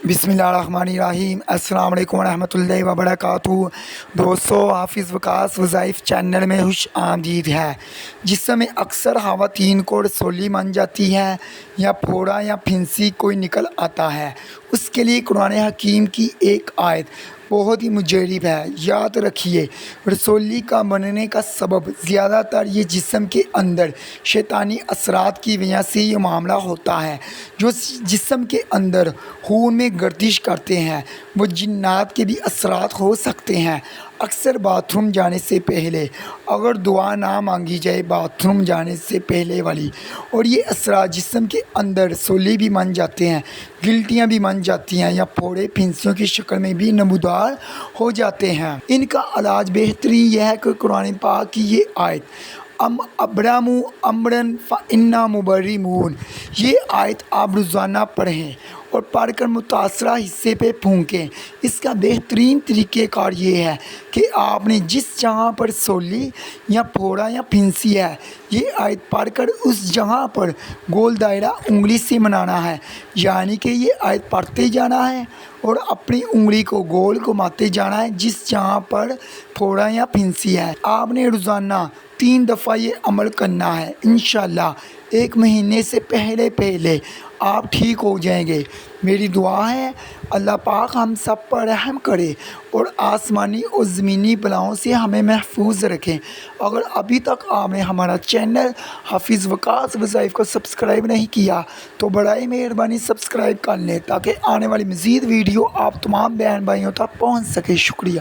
بسم اللہ الرحمن الرحیم۔ السلام علیکم ورحمۃ اللہ وبرکاتہ۔ دوستو، حافظ وقاص وظائف چینل میں خوش آمدید ہے۔ جسم میں اکثر خواتین کو رسولی بن جاتی ہے یا پھوڑا یا پھنسی کوئی نکل آتا ہے، اس کے لیے قرآن حکیم کی ایک آیت بہت ہی مجرب ہے۔ یاد رکھیے، رسولی کا بننے کا سبب زیادہ تر یہ جسم کے اندر شیطانی اثرات کی وجہ سے یہ معاملہ ہوتا ہے۔ جو جسم کے اندر خون میں گردش کرتے ہیں وہ جنات کے بھی اثرات ہو سکتے ہیں۔ اکثر باتھ روم جانے سے پہلے اگر دعا نہ مانگی جائے باتھ روم جانے سے پہلے والی، اور یہ اثرات جسم کے اندر رسولی بھی بن جاتے ہیں، گلٹیاں بھی بن جاتی ہیں یا پھوڑے پھنسیوں کی شکل میں بھی نمودار ہو جاتے ہیں، ان کا علاج بہترین یہ ہے کہ قرآن پاک کی یہ آیت ابرموا امرا فانا مبرمون، یہ آیت آپ روزانہ پڑھیں اور پڑھ کر متاثرہ حصے پہ پھونکیں۔ اس کا بہترین طریقہ کار یہ ہے کہ آپ نے جس جگہ پر سولی یا پھوڑا یا پھنسی ہے، یہ آیت پڑھ کر اس جگہ پر گول دائرہ انگلی سے بنانا ہے، یعنی کہ یہ آیت پڑھتے جانا ہے اور اپنی انگلی کو گول گھماتے جانا ہے جس جگہ پر پھوڑا یا پھنسی ہے۔ آپ نے روزانہ 3 دفعہ یہ عمل کرنا ہے۔ انشاءاللہ 1 مہینے سے پہلے آپ ٹھیک ہو جائیں گے۔ میری دعا ہے اللہ پاک ہم سب پر رحم کرے اور آسمانی اور زمینی بلاؤں سے ہمیں محفوظ رکھیں۔ اگر ابھی تک آپ نے ہمارا چینل حافظ وقاص وظائف کو سبسکرائب نہیں کیا تو برائے مہربانی سبسکرائب کر لیں تاکہ آنے والی مزید ویڈیو آپ تمام بہن بھائیوں تک پہنچ سکے۔ شکریہ۔